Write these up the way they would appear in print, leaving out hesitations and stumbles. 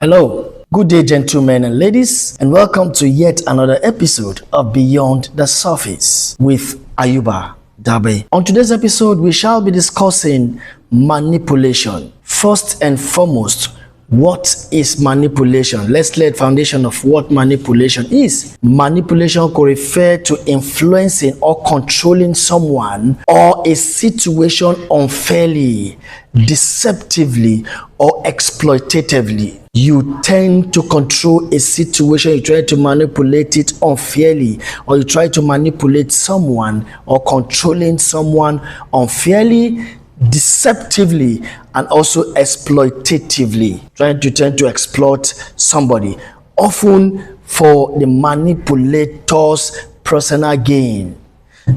Hello, good day, gentlemen and ladies, and welcome to yet another episode of Beyond the Surface with Ayuba Dabai. On today's episode, we shall be discussing manipulation. First and foremost, what is manipulation? Let's lay the foundation of what manipulation is. Manipulation could refer to influencing or controlling someone or a situation unfairly, deceptively, or exploitatively. You tend to control a situation, you try to manipulate it unfairly, or you try to manipulate someone or controlling someone unfairly, deceptively, and also exploitatively. Tend to exploit somebody, often for the manipulator's personal gain.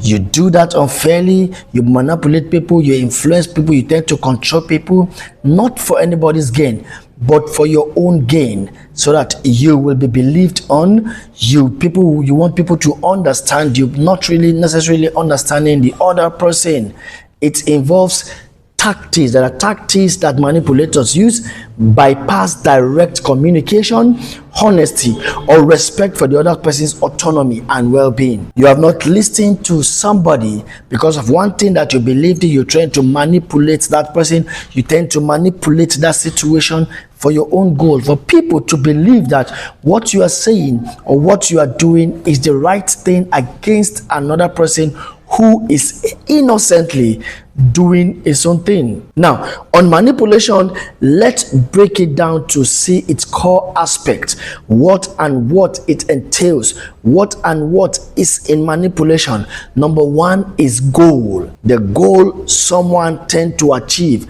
You do that unfairly, you manipulate people, you influence people, you tend to control people, not for anybody's gain, but for your own gain, so that you will be believed on. You want people to understand you, not really necessarily understanding the other person. It involves tactics. There are tactics that manipulators use: bypass direct communication, honesty, or respect for the other person's autonomy and well-being. You have not listened to somebody because of one thing that you believed in. You're trying to manipulate that person. You tend to manipulate that situation for your own goal, for people to believe that what you are saying or what you are doing is the right thing against another person who is innocently doing his own thing. Now, on manipulation, let's break it down to see its core aspect, what it entails, what is in manipulation. Number one is goal. The goal someone tends to achieve: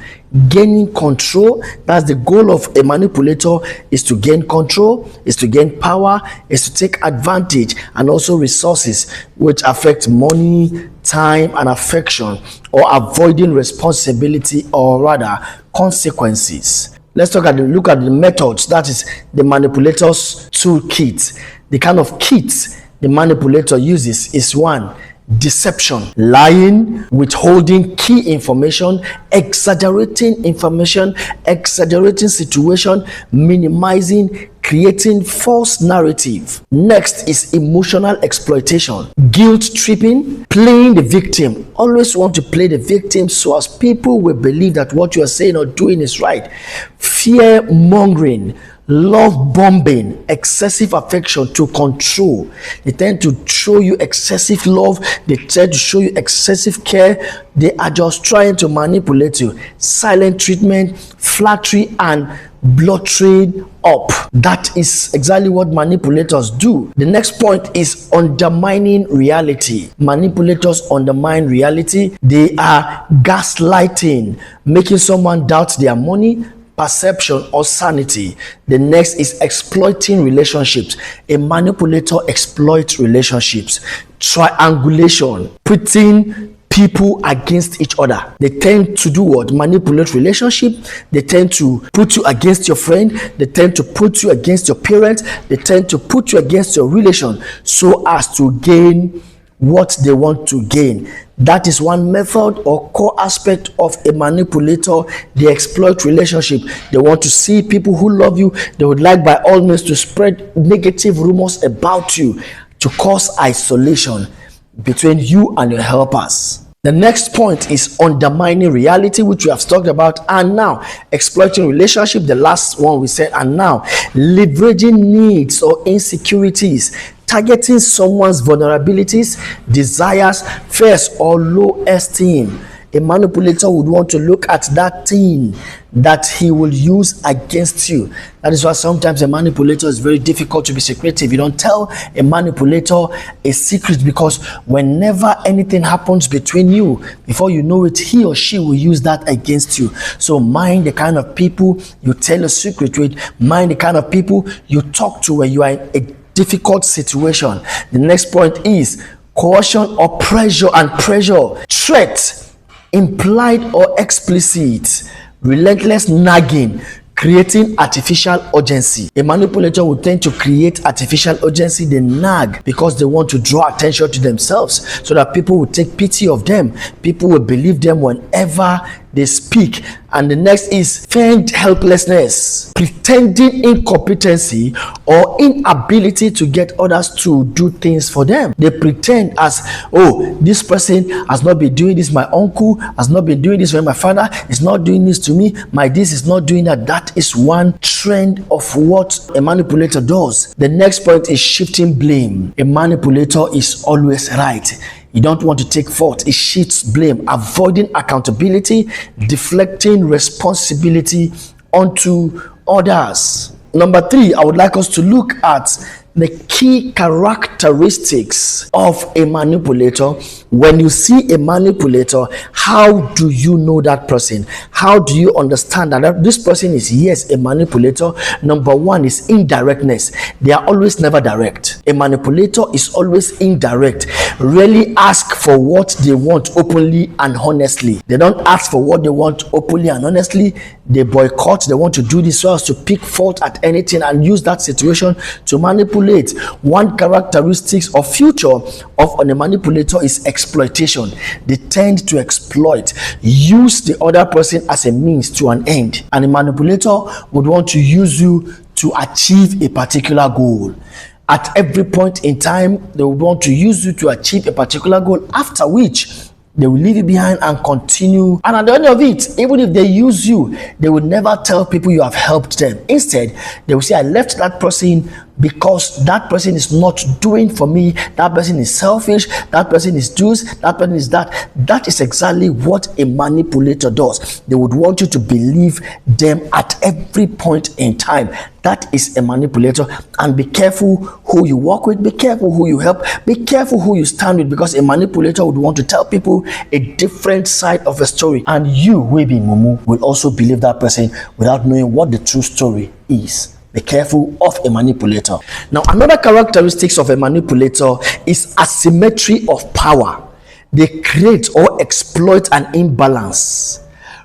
gaining control. That's the goal of a manipulator, is to gain control, is to gain power, is to take advantage, and also resources which affect money, time, and affection, or avoiding responsibility, or rather consequences. Let's look at the methods. That is the manipulator's toolkit. The kind of kits the manipulator uses is: one, deception, lying, withholding key information, exaggerating information, exaggerating situation, minimizing, creating false narrative. Next is emotional exploitation, guilt tripping, playing the victim. Always want to play the victim so as people will believe that what you are saying or doing is right. Fear mongering, love bombing, excessive affection to control. They tend to show you excessive love, they tend to show you excessive care. They are just trying to manipulate you. Silent treatment, flattery, and blottering up. That is exactly what manipulators do. The next point is undermining reality. Manipulators undermine reality. They are gaslighting, making someone doubt their money, perception, or sanity. The next is exploiting relationships. A manipulator exploits relationships. Triangulation, putting people against each other. They tend to do what? Manipulate relationship. They tend to put you against your friend. They tend to put you against your parents. They tend to put you against your relation so as to gain what they want to gain. That is one method or core aspect of a manipulator. They exploit relationship. They want to see people who love you. They would like by all means to spread negative rumors about you, to cause isolation between you and your helpers. The next point is undermining reality, which we have talked about, and now exploiting relationship, the last one we said, and now leveraging needs or insecurities, targeting someone's vulnerabilities, desires, fears, or low esteem. A manipulator would want to look at that thing that he will use against you. That is why sometimes a manipulator is very difficult to be secretive. You don't tell a manipulator a secret, because whenever anything happens between you, before you know it, he or she will use that against you. So mind the kind of people you tell a secret with. Mind the kind of people you talk to when you are in a difficult situation. The next point is coercion or pressure and pressure. Threat, implied or explicit, relentless nagging, creating artificial urgency. A manipulator will tend to create artificial urgency. They nag because they want to draw attention to themselves so that people will take pity of them. People will believe them whenever they speak. And the next is feigned helplessness, pretending incompetency or inability to get others to do things for them. They pretend as, oh, this person has not been doing this, my uncle has not been doing this, when my father is not doing this to me, my this is not doing that. That is one trend of what a manipulator does. The next point is shifting blame. A manipulator is always right. You don't want to take fault. It shifts blame, avoiding accountability, deflecting responsibility onto others. Number 3, I would like us to look at the key characteristics of a manipulator. When you see a manipulator, how do you know that person? How do you understand that this person is, yes, a manipulator? Number 1 is indirectness. They are always never direct. A manipulator is always indirect. Rarely ask for what they want openly and honestly. They don't ask for what they want openly and honestly. They boycott. They want to do this so as to pick fault at anything and use that situation to manipulate. One characteristic or future of a manipulator is exploitation. They tend to exploit, use the other person as a means to an end. And a manipulator would want to use you to achieve a particular goal. At every point in time, they would want to use you to achieve a particular goal, after which they will leave you behind and continue. And at the end of it, even if they use you, they will never tell people you have helped them. Instead, they will say, I left that person because that person is not doing for me. That person is selfish. That person is this. That person is that. That is exactly what a manipulator does. They would want you to believe them at every point in time. That is a manipulator. And be careful who you work with. Be careful who you help. Be careful who you stand with, because a manipulator would want to tell people a different side of a story. And you, Webi Mumu, will also believe that person without knowing what the true story is. Be careful of a manipulator. Now, another characteristics of a manipulator is asymmetry of power. They create or exploit an imbalance,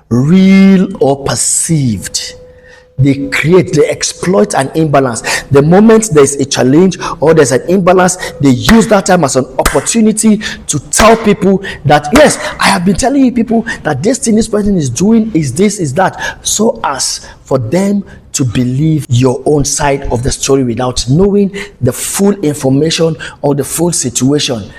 real or perceived. They exploit an imbalance. The moment there's a challenge or there's an imbalance, they use that time as an opportunity to tell people that, yes, I have been telling you people that this thing this person is doing is this, is that, so as for them to believe your own side of the story without knowing the full information or the full situation.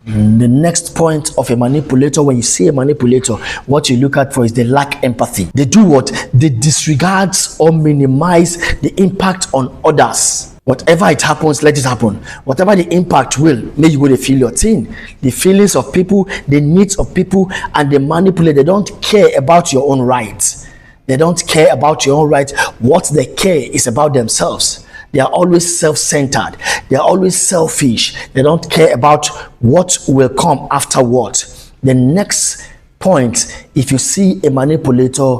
The next point of a manipulator, when you see a manipulator, what you look at for is they lack empathy. They do what? They disregard or minimize the impact on others. Whatever it happens, let it happen. Whatever the impact will, may you go to feel your thing. The feelings of people, the needs of people, and they manipulate. They don't care about your own rights. They don't care about your own rights. What they care is about themselves. They are always self-centered. They are always selfish. They don't care about what will come afterward. The next point, if you see a manipulator,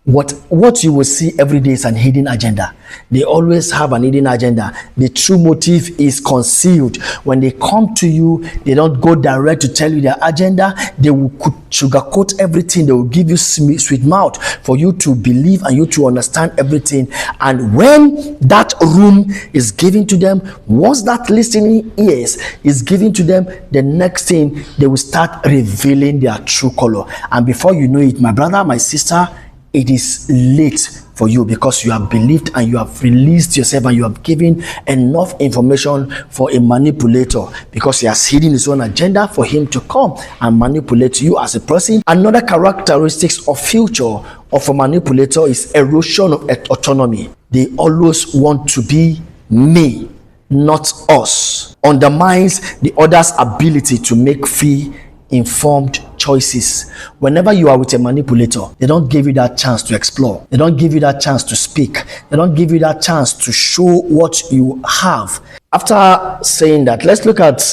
what you will see every day is an hidden agenda. They always have an hidden agenda. The true motive is concealed. When they come to you, they don't go direct to tell you their agenda. They will sugarcoat everything. They will give you sweet mouth for you to believe and you to understand everything. And when that room is given to them, once that listening ears is given to them, the next thing, they will start revealing their true color. And before you know it, my brother, my sister, it is late for you, because you have believed and you have released yourself and you have given enough information for a manipulator, because he has hidden his own agenda for him to come and manipulate you as a person. Another characteristics or future of a manipulator is erosion of autonomy. They always want to be me, not us. Undermines the other's ability to make free, informed choices. Whenever you are with a manipulator, they don't give you that chance to explore. They don't give you that chance to speak. They don't give you that chance to show what you have. After saying that, let's look at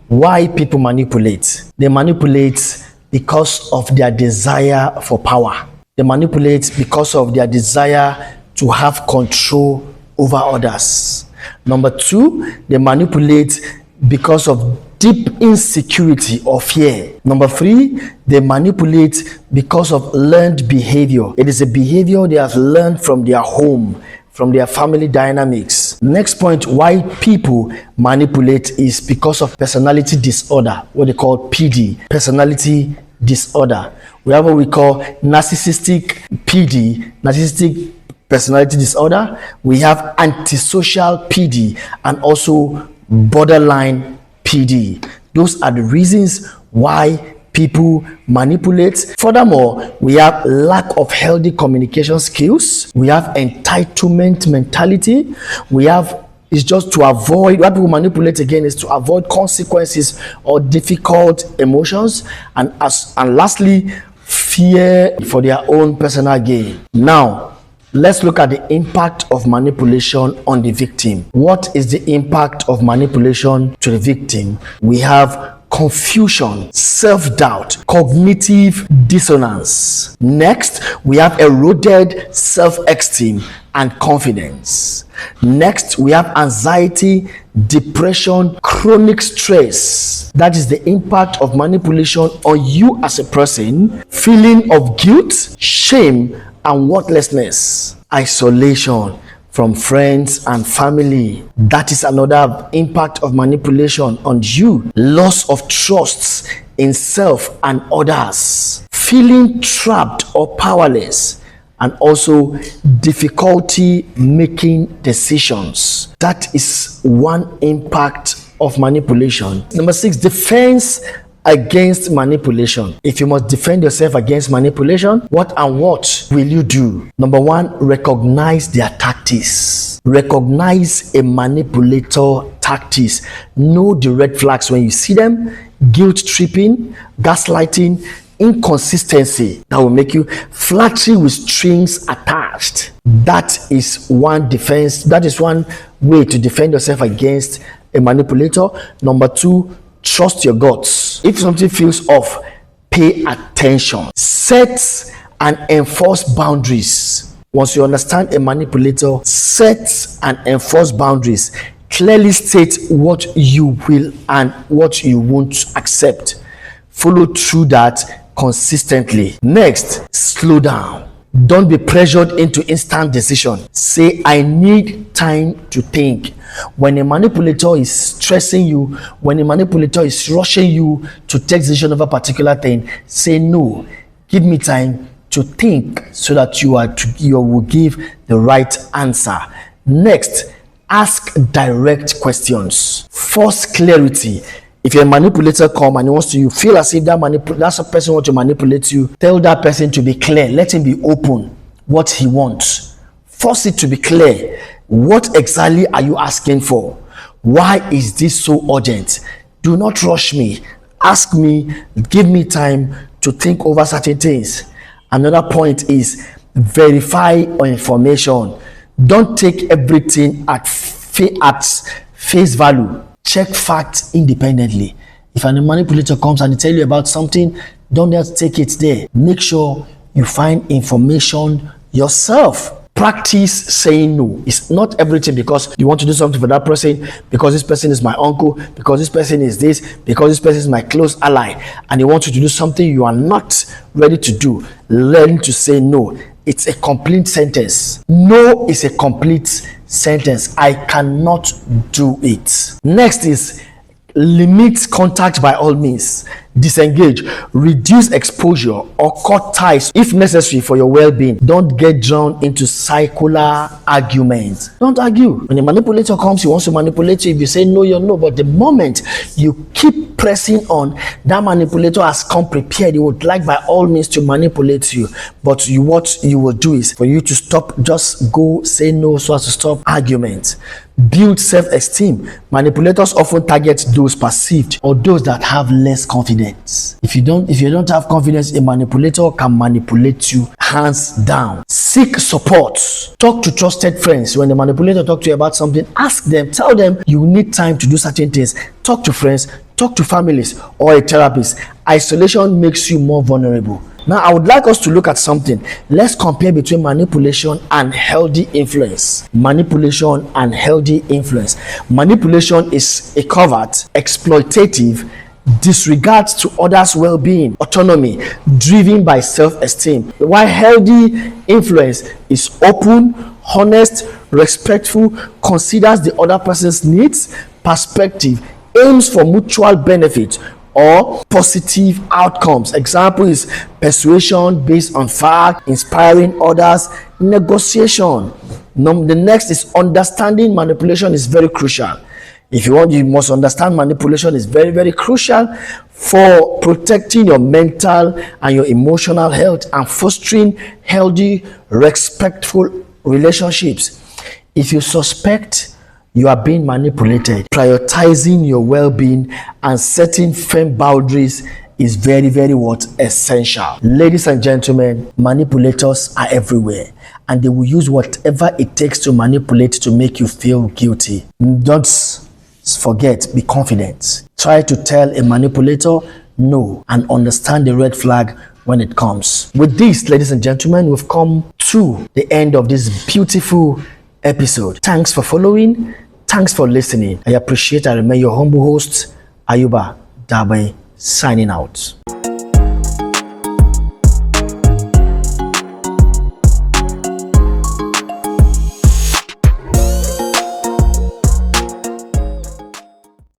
why people manipulate. They manipulate because of their desire for power. They manipulate because of their desire to have control over others. Number 2, they manipulate because of deep insecurity or fear. Number 3, they manipulate because of learned behavior. It is a behavior they have learned from their home, from their family dynamics. Next point, why people manipulate is because of personality disorder, what they call PD, personality disorder. We have what we call narcissistic PD, narcissistic personality disorder. We have antisocial PD and also borderline PD. Those are the reasons why people manipulate. Furthermore, we have lack of healthy communication skills. We have entitlement mentality. We have, it's just to avoid, what people manipulate again is to avoid consequences or difficult emotions. And lastly, fear for their own personal gain. Now, let's look at the impact of manipulation on the victim. What is the impact of manipulation to the victim? We have confusion, self-doubt, cognitive dissonance. Next, we have eroded self-esteem and confidence. Next, we have anxiety, depression, chronic stress. That is the impact of manipulation on you as a person. Feeling of guilt, shame, and worthlessness. Isolation from friends and family. That is another impact of manipulation on you. Loss of trust in self and others. Feeling trapped or powerless. And also difficulty making decisions. That is one impact of manipulation. Number 6, defense against manipulation. If you must defend yourself against manipulation, what will you do? Number 1, recognize their tactics. Recognize a manipulator tactics. Know the red flags when you see them. Guilt tripping, gaslighting, inconsistency that will make you flattery with strings attached. That is one defense. That is one way to defend yourself against a manipulator. Number 2, trust your guts. If something feels off, pay attention. Set and enforce boundaries. Once you understand a manipulator, set and enforce boundaries. Clearly state what you will and what you won't accept. Follow through that consistently. Next, slow down. Don't be pressured into instant decision. Say, I need time to think. When a manipulator is stressing you, when a manipulator is rushing you to take decision of a particular thing, say no. Give me time to think so that you will give the right answer. Next, ask direct questions. Force clarity. If you're a manipulator come and he wants to, you feel as if that's a person wants to manipulate you, tell that person to be clear. Let him be open what he wants. Force it to be clear. What exactly are you asking for? Why is this so urgent? Do not rush me. Ask me, give me time to think over certain things. Another point is verify information. Don't take everything at face value. Check facts independently. If a manipulator comes and tell you about something, don't just take it there. Make sure you find information yourself. Practice saying no. It's not everything because you want to do something for that person, because this person is my uncle, because this person is this, because this person is my close ally, and they want you to do something you are not ready to do. Learn to say no. It's a complete sentence. No is a complete sentence. I cannot do it. Next is limit contact by all means. Disengage, reduce exposure, or cut ties if necessary for your well-being. Don't get drawn into circular arguments. Don't argue. When a manipulator comes, he wants to manipulate you. If you say no, you're no. But the moment you keep pressing on, that manipulator has come prepared. He would like by all means to manipulate you. But what you will do is for you to stop, just go say no so as to stop arguments. Build self-esteem. Manipulators often target those perceived or those that have less confidence. If you don't have confidence, a manipulator can manipulate you hands down. Seek support. Talk to trusted friends. When the manipulator talks to you about something, ask them, tell them you need time to do certain things. Talk to friends, talk to families or a therapist. Isolation makes you more vulnerable. Now, I would like us to look at something. Let's compare between manipulation and healthy influence. Manipulation and healthy influence. Manipulation is a covert, exploitative, disregards to others' well-being, autonomy, driven by self-esteem. While healthy influence is open, honest, respectful, considers the other person's needs, perspective, aims for mutual benefit, or positive outcomes. Example is persuasion based on fact, inspiring others, negotiation. The next is understanding manipulation is very crucial. If you want, you must understand manipulation is very, very crucial for protecting your mental and your emotional health and fostering healthy, respectful relationships. If you suspect you are being manipulated, prioritizing your well-being and setting firm boundaries is very, very essential. Ladies and gentlemen, manipulators are everywhere and they will use whatever it takes to manipulate to make you feel guilty. Don't forget, be confident. Try to tell a manipulator no and understand the red flag when it comes. With this, ladies and gentlemen, we've come to the end of this beautiful episode. Thanks for following. Thanks for listening. I appreciate. I remain your humble host, Ayuba Dabai, signing out.